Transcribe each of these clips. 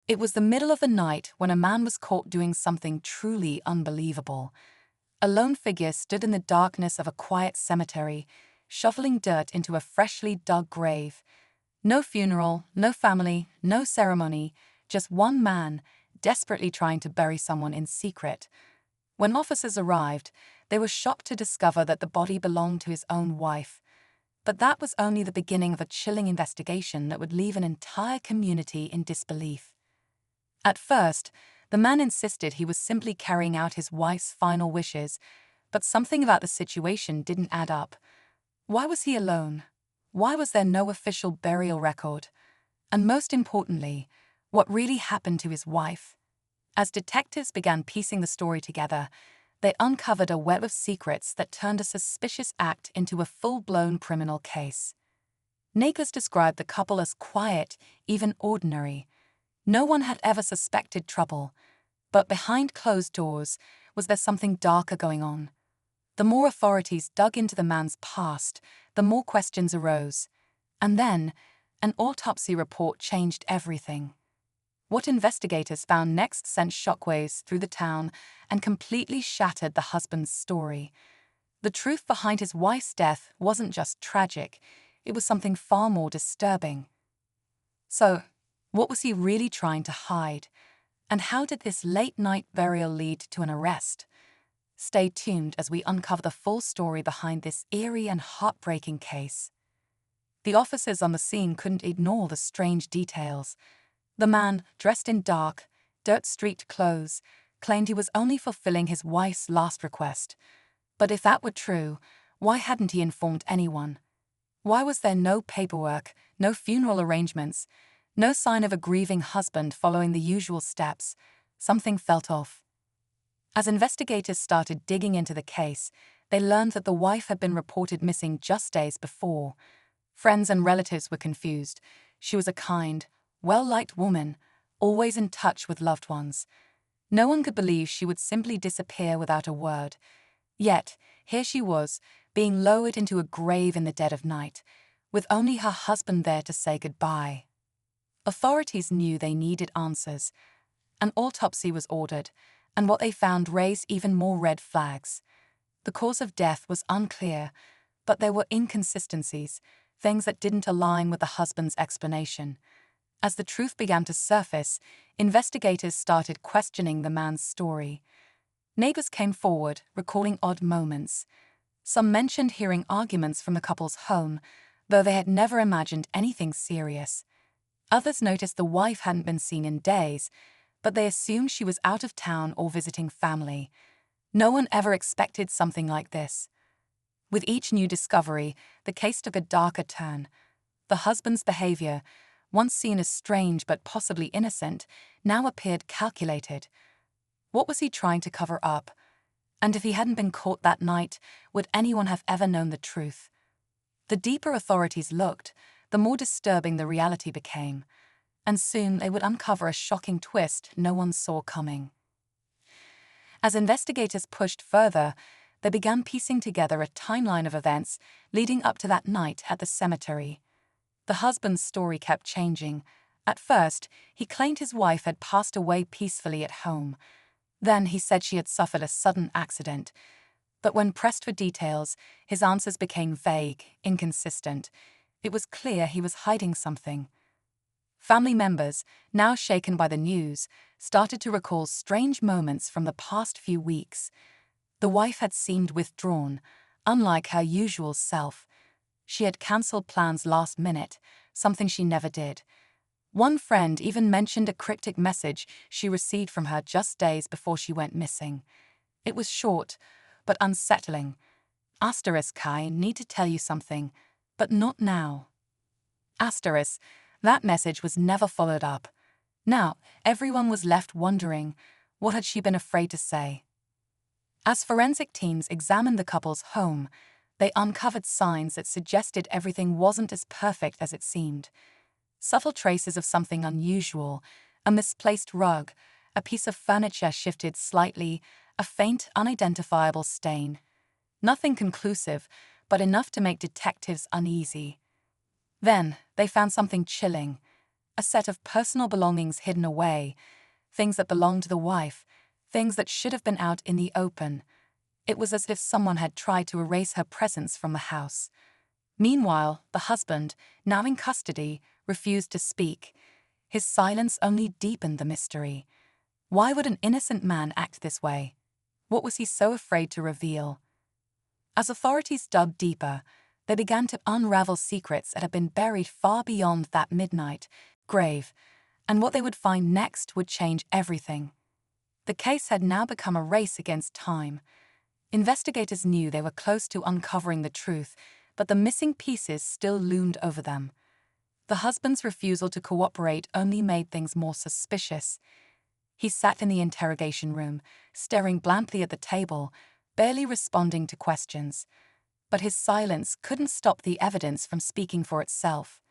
It was the middle of the night when a man was caught doing something truly unbelievable. A lone figure stood in the darkness of a quiet cemetery, shoveling dirt into a freshly dug grave. No funeral, no family, no ceremony, just one man, desperately trying to bury someone in secret. When officers arrived, they were shocked to discover that the body belonged to his own wife. But that was only the beginning of a chilling investigation that would leave an entire community in disbelief. At first, the man insisted he was simply carrying out his wife's final wishes, but something about the situation didn't add up. Why was he alone? Why was there no official burial record? And most importantly, what really happened to his wife? As detectives began piecing the story together, they uncovered a web of secrets that turned a suspicious act into a full-blown criminal case. Neighbors described the couple as quiet, even ordinary. No one had ever suspected trouble, but behind closed doors was there something darker going on. The more authorities dug into the man's past, the more questions arose. And then, an autopsy report changed everything. What investigators found next sent shockwaves through the town and completely shattered the husband's story. The truth behind his wife's death wasn't just tragic, it was something far more disturbing. So, what was he really trying to hide? And how did this late-night burial lead to an arrest? Stay tuned as we uncover the full story behind this eerie and heartbreaking case. The officers on the scene couldn't ignore the strange details. The man, dressed in dark, dirt-streaked clothes, claimed he was only fulfilling his wife's last request. But if that were true, why hadn't he informed anyone? Why was there no paperwork, no funeral arrangements, no sign of a grieving husband following the usual steps? Something felt off. As investigators started digging into the case, they learned that the wife had been reported missing just days before. Friends and relatives were confused. She was a kind, well-liked woman, always in touch with loved ones. No one could believe she would simply disappear without a word. Yet, here she was, being lowered into a grave in the dead of night, with only her husband there to say goodbye. Authorities knew they needed answers. An autopsy was ordered, and what they found raised even more red flags. The cause of death was unclear, but there were inconsistencies, things that didn't align with the husband's explanation. As the truth began to surface, investigators started questioning the man's story. Neighbors came forward, recalling odd moments. Some mentioned hearing arguments from the couple's home, though they had never imagined anything serious. Others noticed the wife hadn't been seen in days, but they assumed she was out of town or visiting family. No one ever expected something like this. With each new discovery, the case took a darker turn. The husband's behavior, once seen as strange but possibly innocent, now appeared calculated. What was he trying to cover up? And if he hadn't been caught that night, would anyone have ever known the truth? The deeper authorities looked, the more disturbing the reality became, and soon they would uncover a shocking twist no one saw coming. As investigators pushed further, they began piecing together a timeline of events leading up to that night at the cemetery. The husband's story kept changing. At first, he claimed his wife had passed away peacefully at home. Then he said she had suffered a sudden accident. But when pressed for details, his answers became vague, inconsistent. It was clear he was hiding something. Family members, now shaken by the news, started to recall strange moments from the past few weeks. The wife had seemed withdrawn, unlike her usual self. She had cancelled plans last minute, something she never did. One friend even mentioned a cryptic message she received from her just days before she went missing. It was short, but unsettling. "I need to tell you something, but not now." That message was never followed up. Now, everyone was left wondering, what had she been afraid to say? As forensic teams examined the couple's home, they uncovered signs that suggested everything wasn't as perfect as it seemed. Subtle traces of something unusual, a misplaced rug, a piece of furniture shifted slightly, a faint, unidentifiable stain. Nothing conclusive, but enough to make detectives uneasy. Then, they found something chilling. a set of personal belongings hidden away, things that belonged to the wife, things that should have been out in the open. It was as if someone had tried to erase her presence from the house. Meanwhile, the husband, now in custody, refused to speak. His silence only deepened the mystery. Why would an innocent man act this way? What was he so afraid to reveal? As authorities dug deeper, they began to unravel secrets that had been buried far beyond that midnight grave, and what they would find next would change everything. The case had now become a race against time. Investigators knew they were close to uncovering the truth, but the missing pieces still loomed over them. The husband's refusal to cooperate only made things more suspicious. He sat in the interrogation room, staring blankly at the table, barely responding to questions. But his silence couldn't stop the evidence from speaking for itself.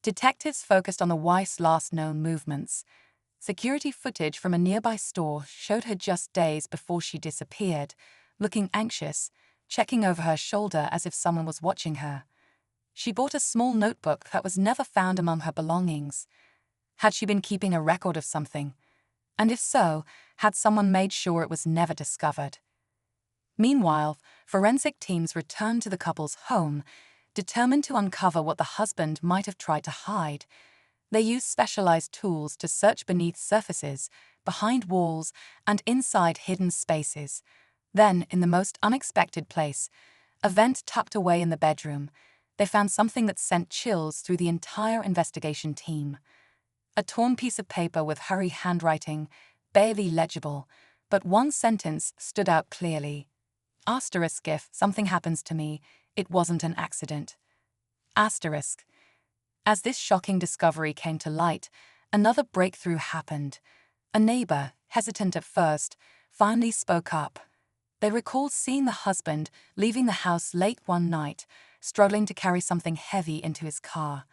Detectives focused on the wife's last known movements. Security footage from a nearby store showed her just days before she disappeared, looking anxious, checking over her shoulder as if someone was watching her. She bought a small notebook that was never found among her belongings. Had she been keeping a record of something? And if so, had someone made sure it was never discovered? Meanwhile, forensic teams returned to the couple's home, determined to uncover what the husband might have tried to hide. They used specialized tools to search beneath surfaces, behind walls, and inside hidden spaces. Then, in the most unexpected place, a vent tucked away in the bedroom, they found something that sent chills through the entire investigation team. A torn piece of paper with hurried handwriting, barely legible, but one sentence stood out clearly. Asterisk, if something happens to me, it wasn't an accident. Asterisk. As this shocking discovery came to light, another breakthrough happened. A neighbor, hesitant at first, finally spoke up. They recalled seeing the husband leaving the house late one night, struggling to carry something heavy into his car.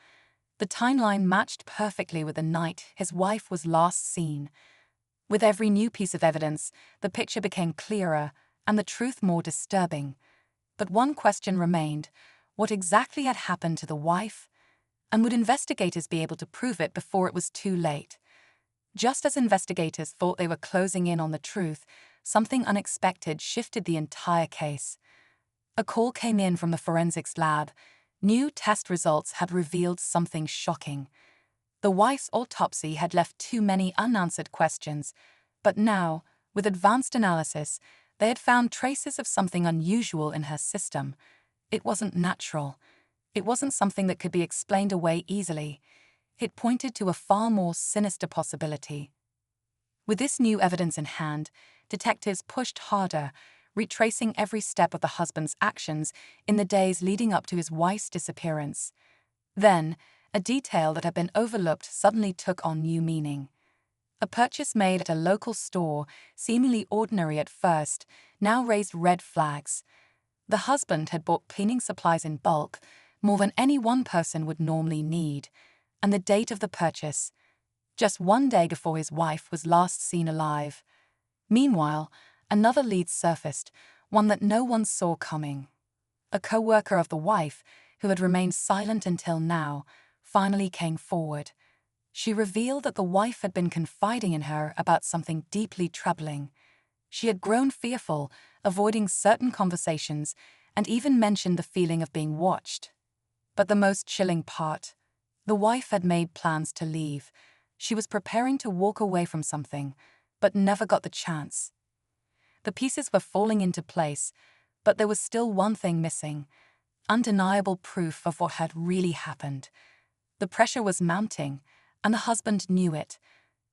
The timeline matched perfectly with the night his wife was last seen. With every new piece of evidence, the picture became clearer and the truth more disturbing. But one question remained: what exactly had happened to the wife? And would investigators be able to prove it before it was too late? Just as investigators thought they were closing in on the truth, something unexpected shifted the entire case. A call came in from the forensics lab. New test results had revealed something shocking. The wife's autopsy had left too many unanswered questions, but now, with advanced analysis, they had found traces of something unusual in her system. It wasn't natural. It wasn't something that could be explained away easily. It pointed to a far more sinister possibility. With this new evidence in hand, detectives pushed harder, retracing every step of the husband's actions in the days leading up to his wife's disappearance. Then, a detail that had been overlooked suddenly took on new meaning. A purchase made at a local store, seemingly ordinary at first, now raised red flags. The husband had bought cleaning supplies in bulk, more than any one person would normally need, and the date of the purchase, just one day before his wife was last seen alive. Meanwhile, another lead surfaced, one that no one saw coming. A co-worker of the wife, who had remained silent until now, finally came forward. She revealed that the wife had been confiding in her about something deeply troubling. She had grown fearful, avoiding certain conversations, and even mentioned the feeling of being watched. But the most chilling part: the wife had made plans to leave. She was preparing to walk away from something, but never got the chance. The pieces were falling into place, but there was still one thing missing: undeniable proof of what had really happened. The pressure was mounting, and the husband knew it.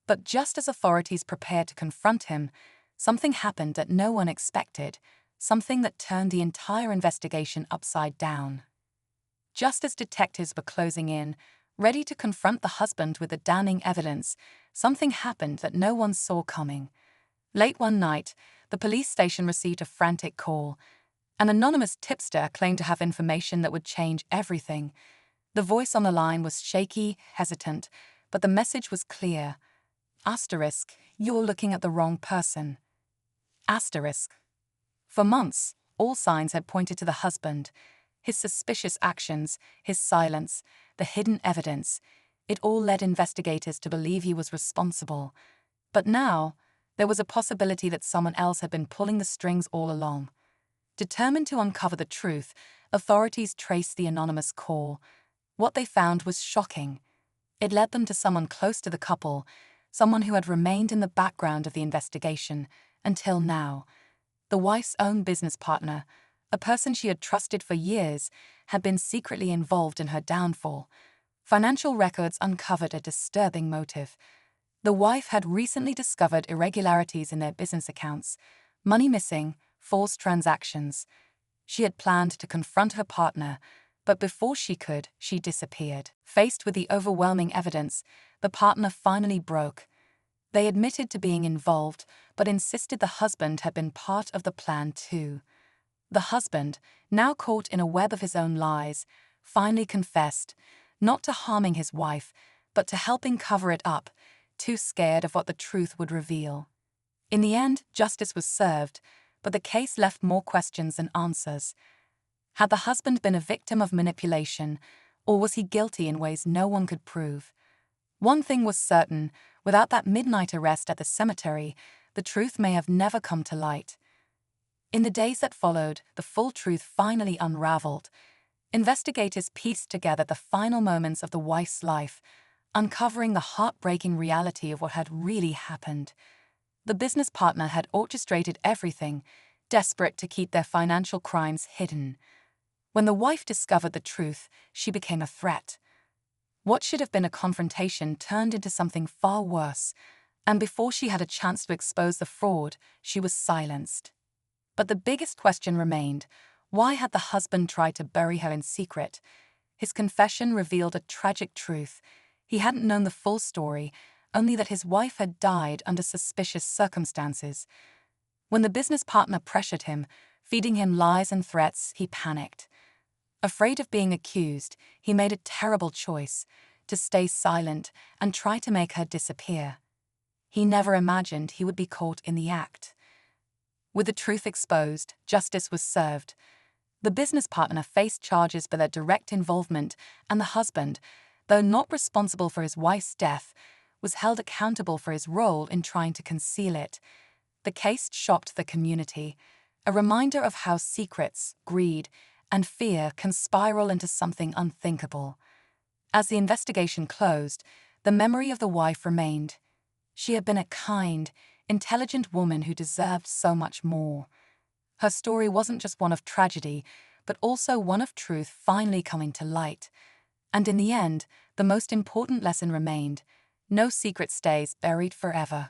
But just as authorities prepared to confront him, something happened that no one expected, something that turned the entire investigation upside down. Just as detectives were closing in, ready to confront the husband with the damning evidence, something happened that no one saw coming. Late one night, the police station received a frantic call. An anonymous tipster claimed to have information that would change everything. The voice on the line was shaky, hesitant, but the message was clear. Asterisk, you're looking at the wrong person. Asterisk. For months, all signs had pointed to the husband. His suspicious actions, his silence, the hidden evidence. It all led investigators to believe he was responsible. But now, there was a possibility that someone else had been pulling the strings all along. Determined to uncover the truth, authorities traced the anonymous call. What they found was shocking. It led them to someone close to the couple, someone who had remained in the background of the investigation until now. The wife's own business partner, a person she had trusted for years, had been secretly involved in her downfall. Financial records uncovered a disturbing motive. The wife had recently discovered irregularities in their business accounts, money missing, false transactions. She had planned to confront her partner, but before she could, she disappeared. Faced with the overwhelming evidence, the partner finally broke. They admitted to being involved, but insisted the husband had been part of the plan too. The husband, now caught in a web of his own lies, finally confessed, not to harming his wife, but to helping cover it up, too scared of what the truth would reveal. In the end, justice was served, but the case left more questions than answers. Had the husband been a victim of manipulation, or was he guilty in ways no one could prove? One thing was certain, without that midnight arrest at the cemetery, the truth may have never come to light. In the days that followed, the full truth finally unraveled. Investigators pieced together the final moments of the wife's life, uncovering the heartbreaking reality of what had really happened. The business partner had orchestrated everything, desperate to keep their financial crimes hidden. When the wife discovered the truth, she became a threat. What should have been a confrontation turned into something far worse, and before she had a chance to expose the fraud, she was silenced. But the biggest question remained: why had the husband tried to bury her in secret? His confession revealed a tragic truth. He hadn't known the full story, only that his wife had died under suspicious circumstances. When the business partner pressured him, feeding him lies and threats, he panicked. Afraid of being accused, he made a terrible choice: to stay silent and try to make her disappear. He never imagined he would be caught in the act. With the truth exposed, justice was served. The business partner faced charges for their direct involvement, and the husband, though not responsible for his wife's death, was held accountable for his role in trying to conceal it. The case shocked the community, a reminder of how secrets, greed, and fear can spiral into something unthinkable. As the investigation closed, the memory of the wife remained. She had been a kind, intelligent woman who deserved so much more. Her story wasn't just one of tragedy, but also one of truth finally coming to light. And in the end, the most important lesson remained: no secret stays buried forever.